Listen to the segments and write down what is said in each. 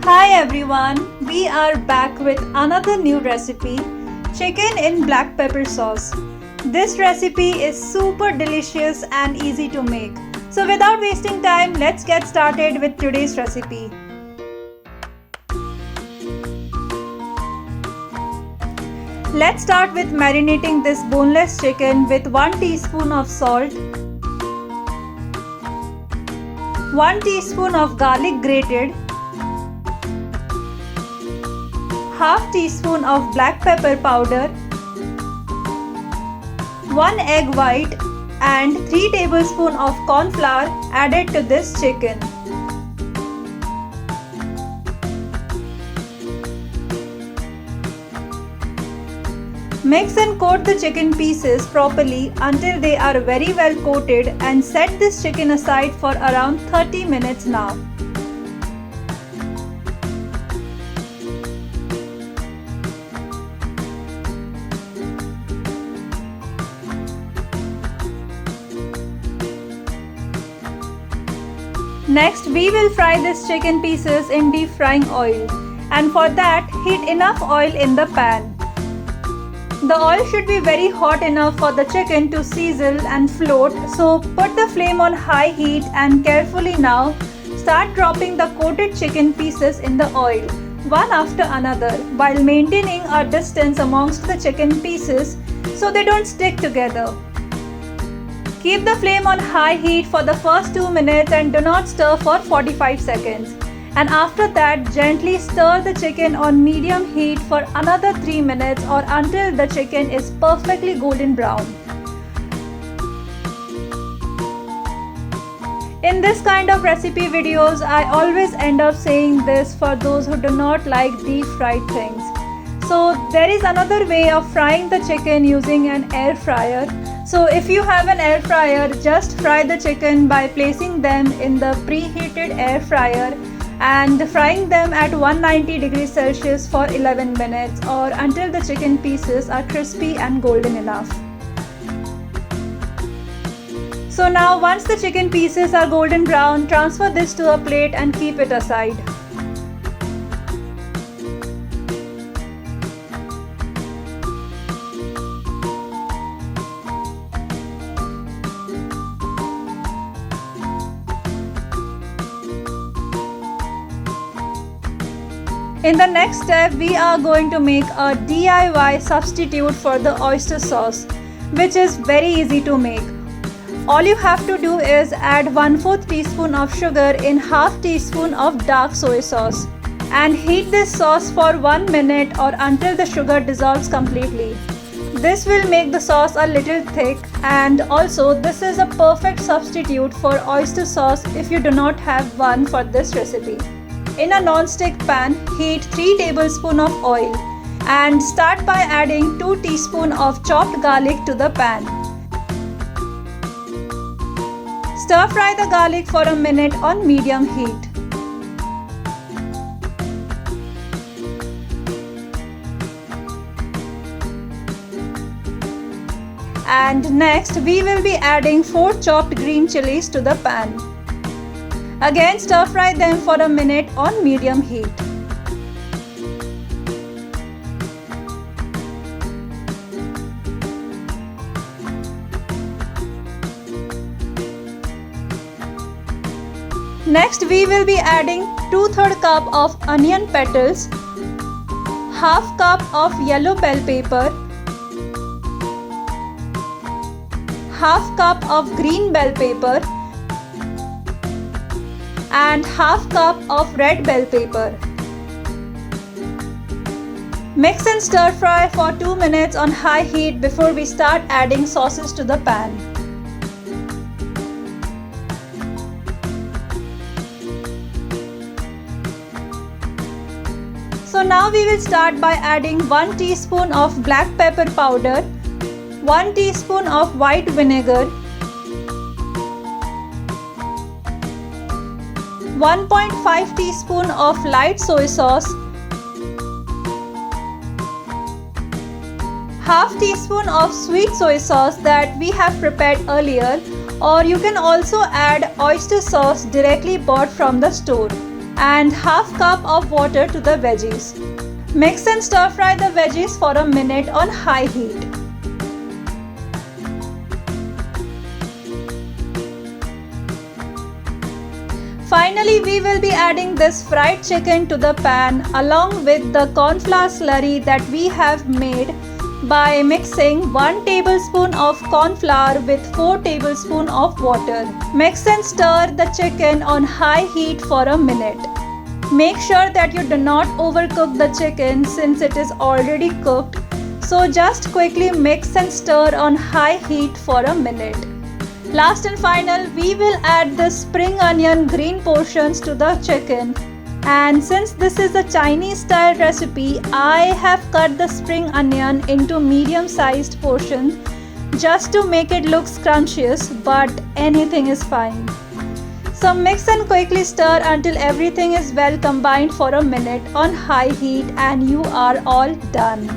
Hi everyone, we are back with another new recipe, chicken in black pepper sauce. This recipe is super delicious and easy to make. So without wasting time, let's get started with today's recipe. Let's start with marinating this boneless chicken with 1 teaspoon of salt, 1 teaspoon of garlic grated, half teaspoon of black pepper powder, 1 egg white and 3 tablespoons of corn flour added to this chicken. Mix and coat the chicken pieces properly until they are very well coated and set this chicken aside for around 30 minutes now. Next, we will fry this chicken pieces in deep frying oil, and for that heat enough oil in the pan. The oil should be very hot enough for the chicken to sizzle and float, so put the flame on high heat and carefully now start dropping the coated chicken pieces in the oil, one after another, while maintaining a distance amongst the chicken pieces so they don't stick together. Keep the flame on high heat for the first 2 minutes and do not stir for 45 seconds. And after that, gently stir the chicken on medium heat for another 3 minutes or until the chicken is perfectly golden brown. In this kind of recipe videos, I always end up saying this for those who do not like deep fried things. So there is another way of frying the chicken using an air fryer. So if you have an air fryer, just fry the chicken by placing them in the preheated air fryer and frying them at 190 degrees Celsius for 11 minutes or until the chicken pieces are crispy and golden enough. So now once the chicken pieces are golden brown, transfer this to a plate and keep it aside. In the next step, we are going to make a DIY substitute for the oyster sauce, which is very easy to make. All you have to do is add 1/4 teaspoon of sugar in half teaspoon of dark soy sauce and heat this sauce for 1 minute or until the sugar dissolves completely. This will make the sauce a little thick, and also this is a perfect substitute for oyster sauce if you do not have one for this recipe. In a non-stick pan, heat 3 tablespoons of oil and start by adding 2 teaspoons of chopped garlic to the pan. Stir fry the garlic for a minute on medium heat. And next, we will be adding 4 chopped green chilies to the pan. Again, stir fry them for a minute on medium heat. Next, we will be adding 2/3 cup of onion petals, half cup of yellow bell pepper, half cup of green bell pepper, and half cup of red bell pepper. Mix and stir fry for 2 minutes on high heat before we start adding sauces to the pan. So now we will start by adding 1 teaspoon of black pepper powder, 1 teaspoon of white vinegar, 1.5 teaspoon of light soy sauce, half teaspoon of sweet soy sauce that we have prepared earlier, or you can also add oyster sauce directly bought from the store. and half cup of water to the veggies. Mix and stir fry the veggies for a minute on high heat. Finally, we will be adding this fried chicken to the pan along with the cornflour slurry that we have made by mixing 1 tablespoon of corn flour with 4 tablespoons of water. Mix and stir the chicken on high heat for a minute. Make sure that you do not overcook the chicken since it is already cooked. So just quickly mix and stir on high heat for a minute. Last and final, we will add the spring onion green portions to the chicken. And since this is a Chinese style recipe, I have cut the spring onion into medium sized portions just to make it look scrumptious, but anything is fine. So mix and quickly stir until everything is well combined for a minute on high heat and you are all done.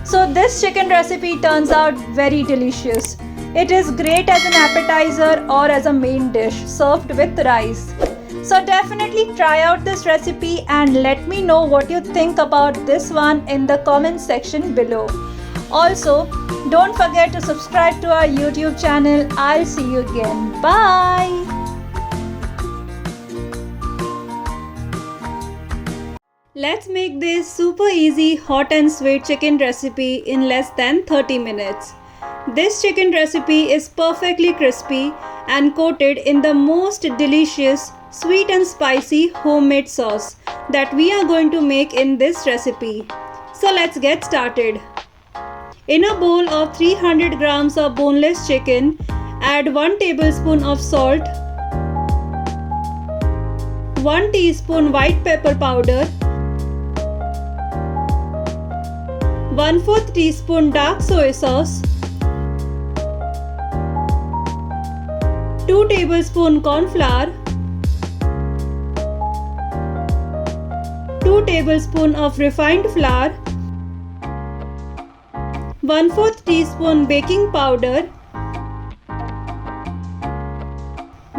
So this chicken recipe turns out very delicious. It is great as an appetizer or as a main dish served with rice. So definitely try out this recipe and let me know what you think about this one in the comment section below. Also, don't forget to subscribe to our YouTube channel. I'll see you again. Bye! Let's make this super easy hot and sweet chicken recipe in less than 30 minutes. This chicken recipe is perfectly crispy and coated in the most delicious sweet and spicy homemade sauce that we are going to make in this recipe. So let's get started. In a bowl of 300 grams of boneless chicken, add 1 tablespoon of salt, 1 teaspoon white pepper powder, 1/4 teaspoon dark soy sauce, 2 tablespoon corn flour, 2 tablespoon of refined flour, 1/4 teaspoon baking powder,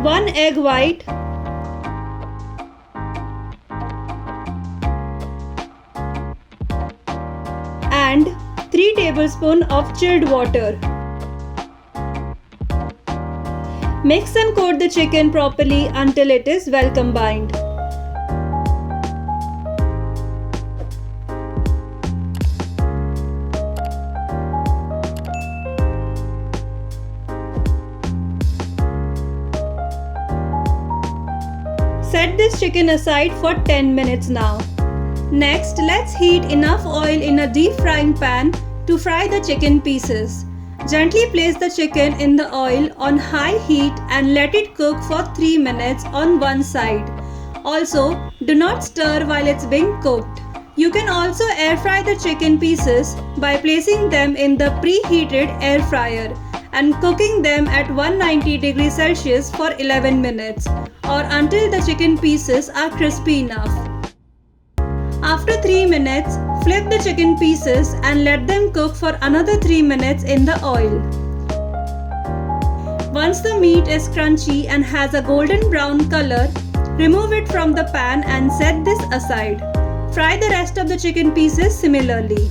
1 egg white, and 3 tablespoons of chilled water. Mix and coat the chicken properly until it is well combined. Set this chicken aside for 10 minutes now. Next, let's heat enough oil in a deep frying pan to fry the chicken pieces. Gently place the chicken in the oil on high heat and let it cook for 3 minutes on one side. Also, do not stir while it's being cooked. You can also air fry the chicken pieces by placing them in the preheated air fryer and cooking them at 190 degrees Celsius for 11 minutes or until the chicken pieces are crispy enough. After 3 minutes, flip the chicken pieces and let them cook for another 3 minutes in the oil. Once the meat is crunchy and has a golden brown color, remove it from the pan and set this aside. Fry the rest of the chicken pieces similarly.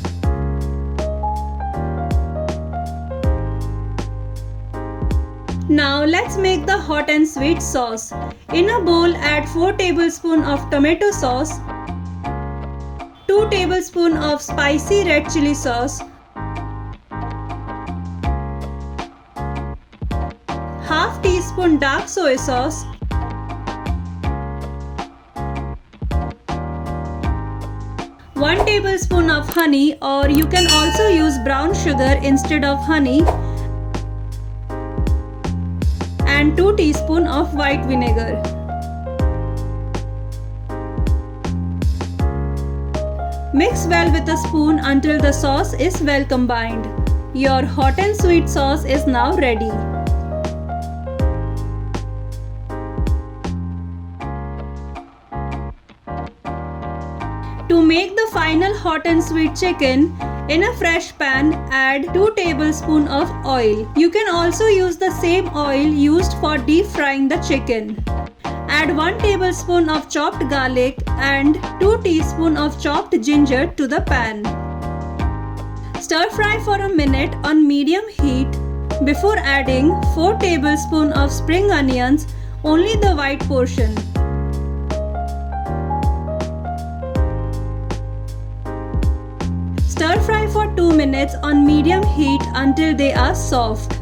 Now let's make the hot and sweet sauce. In a bowl, add 4 tablespoons of tomato sauce, 2 tablespoons of spicy red chili sauce, half teaspoon dark soy sauce, 1 tablespoon of honey, or you can also use brown sugar instead of honey, and 2 teaspoons of white vinegar. Mix well with a spoon until the sauce is well combined. Your hot and sweet sauce is now ready. To make the final hot and sweet chicken, in a fresh pan, add 2 tablespoons of oil. You can also use the same oil used for deep frying the chicken. Add 1 tablespoon of chopped garlic and 2 teaspoons of chopped ginger to the pan. Stir fry for a minute on medium heat before adding 4 tablespoons of spring onions, only the white portion. Stir fry for 2 minutes on medium heat until they are soft.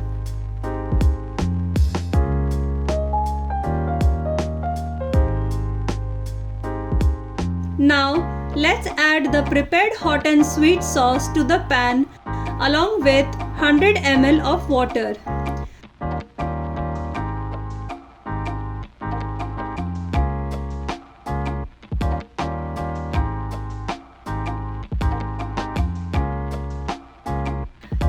Now let's add the prepared hot and sweet sauce to the pan along with 100 ml of water.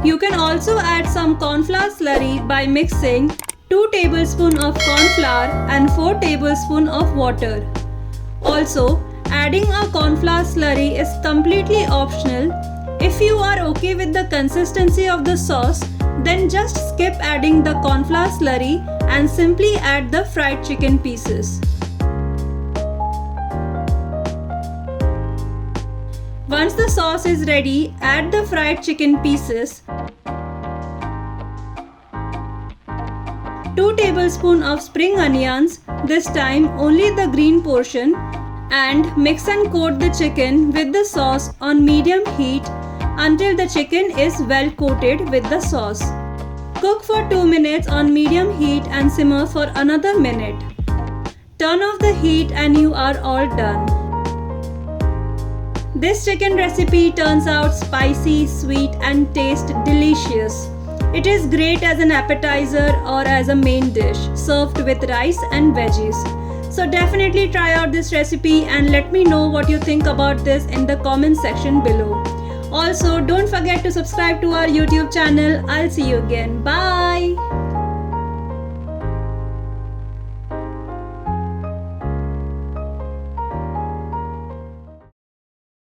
You can also add some corn flour slurry by mixing 2 tablespoons of corn flour and 4 tablespoons of water. Also, adding a corn flour slurry is completely optional. If you are okay with the consistency of the sauce, then just skip adding the corn flour slurry and simply add the fried chicken pieces. Once the sauce is ready, add the fried chicken pieces, 2 tablespoons of spring onions, this time only the green portion, and mix and coat the chicken with the sauce on medium heat until the chicken is well coated with the sauce. Cook for 2 minutes on medium heat and simmer for another minute. Turn off the heat and you are all done. This chicken recipe turns out spicy, sweet and tastes delicious. It is great as an appetizer or as a main dish served with rice and veggies. So definitely try out this recipe and let me know what you think about this in the comment section below. Also, don't forget to subscribe to our YouTube channel. I'll see you again. Bye!